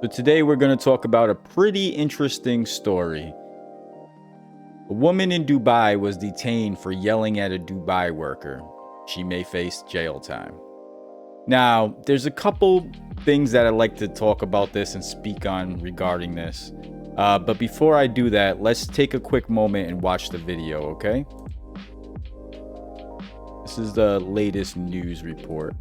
So today we're going to talk about a pretty interesting story. A woman in Dubai was detained for yelling at a Dubai worker. She may face jail time. Now, there's a couple things that I'd like to talk about this and speak on regarding this. But before I do that, let's take a quick moment and watch the video, okay? This is the latest news report.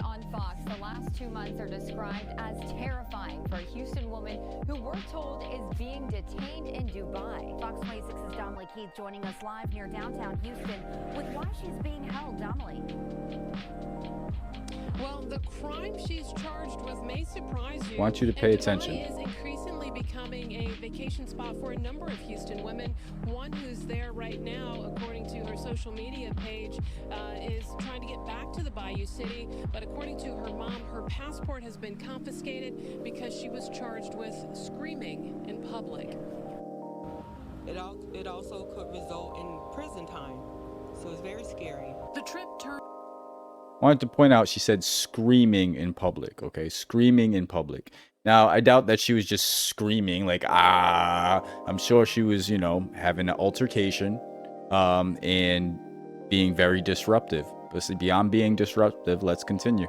On Fox, the last 2 months are described as terrifying for a Houston woman who we're told is being detained in Dubai. Fox 26's Dominique Keith joining us live near downtown Houston with why she's being held. Dominique. Well, the crime she's charged with may surprise you. I want you to pay attention. Dubai is increasingly becoming a vacation spot for a number of Houston women. One who's there right now, according to her social media page, is trying to get back to the Bayou City. But according to her mom, her passport has been confiscated because she was charged with screaming in public. It also could result in prison time, so it's very scary. The trip turned. Wanted to point out she said screaming in public, okay? Screaming in public. Now, I doubt that she was just screaming like, ah. I'm sure she was, having an altercation and being very disruptive. But beyond being disruptive, let's continue.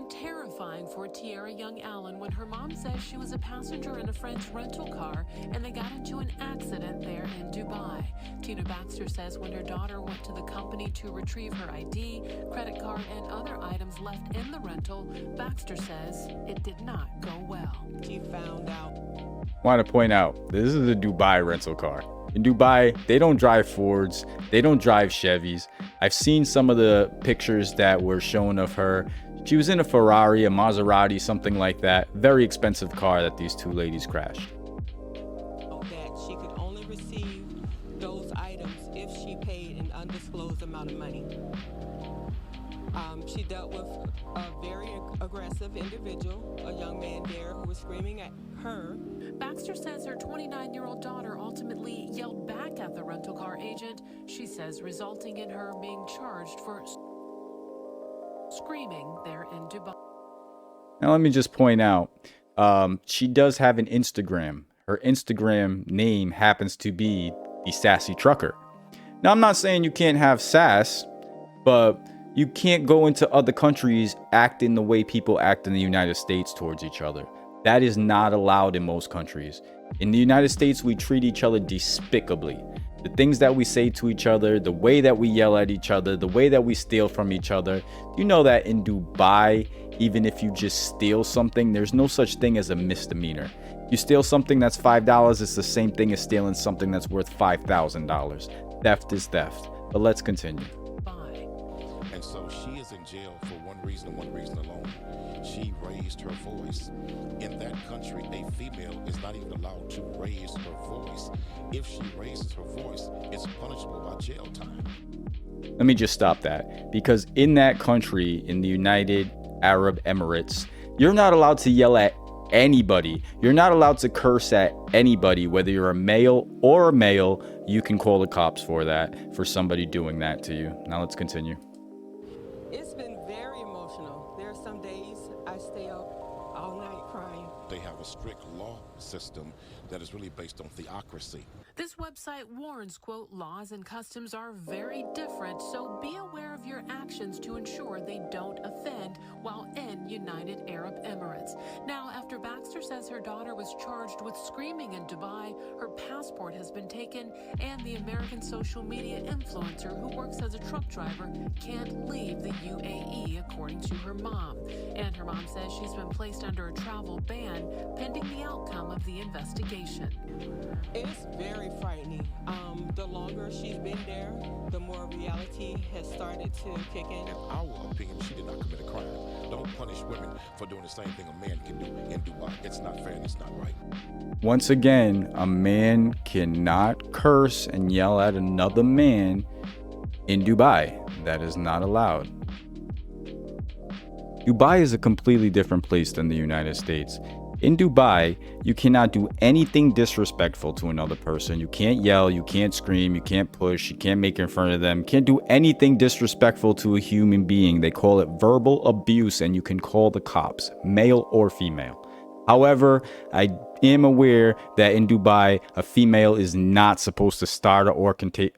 Terrifying for Tiara Young Allen when her mom says she was a passenger in a friend's rental car and they got into an accident there in Dubai. Tina Baxter says when her daughter went to the company to retrieve her ID, credit card, and other items left in the rental, Baxter says it did not go well. She found out. Want to point out, this is a Dubai rental car. In Dubai, they don't drive Fords, they don't drive Chevys. I've seen some of the pictures that were shown of her. She was in a Ferrari, a Maserati, something like that. Very expensive car that these two ladies crashed. That she could only receive those items if she paid an undisclosed amount of money. She dealt with a very aggressive individual, a young man there who was screaming at her. Baxter says her 29-year-old daughter ultimately yelled back at the rental car agent, she says, resulting in her being charged for screaming there in Dubai. Now, let me just point out, she does have an Instagram. Her Instagram name happens to be the Sassy Trucker. Now, I'm not saying you can't have sass, but you can't go into other countries acting the way people act in the United States towards each other. That is not allowed in most countries. In the United States, we treat each other despicably. The things that we say to each other, the way that we yell at each other, the way that we steal from each other. You know that in Dubai, even if you just steal something, there's no such thing as a misdemeanor. You steal something that's $5, it's the same thing as stealing something that's worth $5,000. Theft is theft. But let's continue. And so she is in jail for one reason and one reason alone. She raised her voice. In that country, a female is not even allowed to raise her voice. If she raises her voice, it's punishable by jail time. Let me just stop that. Because in that country, in the United Arab Emirates, you're not allowed to yell at anybody. You're not allowed to curse at anybody, whether you're a male or a male. You can call the cops for that, for somebody doing that to you. Now let's continue. It's been very emotional. There are some days I stay up all night crying. They have a strict law system that is really based on theocracy. This website warns, quote, laws and customs are very different, so be aware of your actions to ensure they don't offend while in United Arab Emirates. Now, after Baxter says her daughter was charged with screaming in Dubai, her passport has been taken, and the American social media influencer who works as a truck driver can't leave the UAE, according to her mom. And her mom says she's been placed under a travel ban pending the outcome of the investigation. It's very frightening. The longer she's been there, the more reality has started to kick in. In our opinion, she did not commit a crime. Don't punish women for doing the same thing a man can do in Dubai. It's not fair and it's not right. Once again, a man cannot curse and yell at another man in Dubai. That is not allowed. Dubai is a completely different place than the United States. In Dubai, you cannot do anything disrespectful to another person. You can't yell, you can't scream, you can't push, you can't make in front of them. You can't do anything disrespectful to a human being. They call it verbal abuse, and you can call the cops, male or female. However, I am aware that in Dubai, a female is not supposed to start an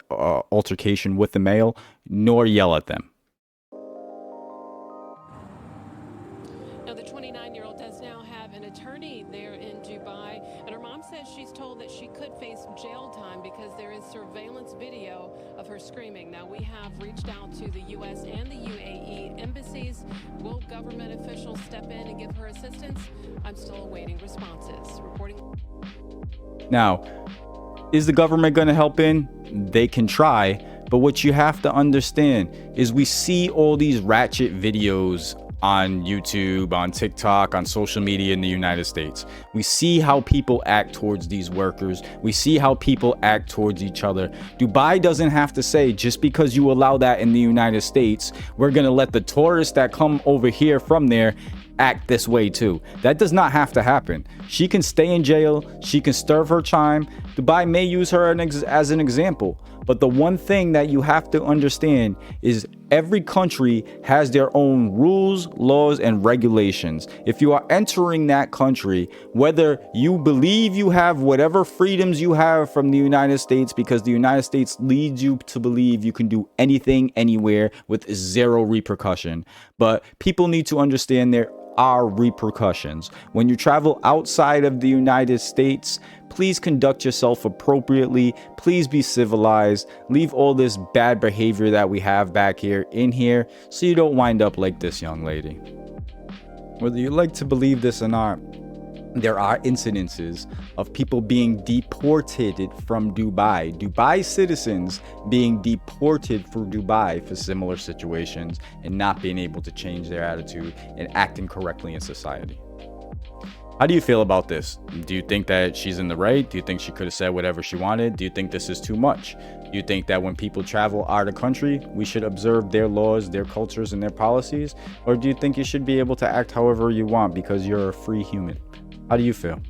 altercation with the male, nor yell at them. Now, the 29-year-old does now have an attorney there in Dubai, and her mom says she's told that she could face jail time because there is surveillance video of her screaming. Now, we have reached out to the U.S. and the UAE embassies. Will government officials step in and give her assistance? I'm still awaiting responses. Reporting. Now, is the government going to help in? They can try, but what you have to understand is we see all these ratchet videos on YouTube, on TikTok, on social media in the United States. We see how people act towards these workers. We see how people act towards each other. Dubai doesn't have to say, just because you allow that in the United States, we're gonna let the tourists that come over here from there act this way too. That does not have to happen. She can stay in jail. She can serve her time. Dubai may use her as an example. But the one thing that you have to understand is every country has their own rules, laws, and regulations. If you are entering that country, whether you believe you have whatever freedoms you have from the United States, because the United States leads you to believe you can do anything, anywhere with zero repercussion. But people need to understand there are repercussions. When you travel outside of the United States, please conduct yourself appropriately. Please be civilized. Leave all this bad behavior that we have back here in here so you don't wind up like this young lady. Whether you like to believe this or not, there are incidences of people being deported from Dubai. Dubai citizens being deported from Dubai for similar situations and not being able to change their attitude and acting correctly in society. How do you feel about this? Do you think that she's in the right? Do you think she could have said whatever she wanted? Do you think this is too much? Do you think that when people travel out of the country, we should observe their laws, their cultures, and their policies? Or do you think you should be able to act however you want because you're a free human? How do you feel?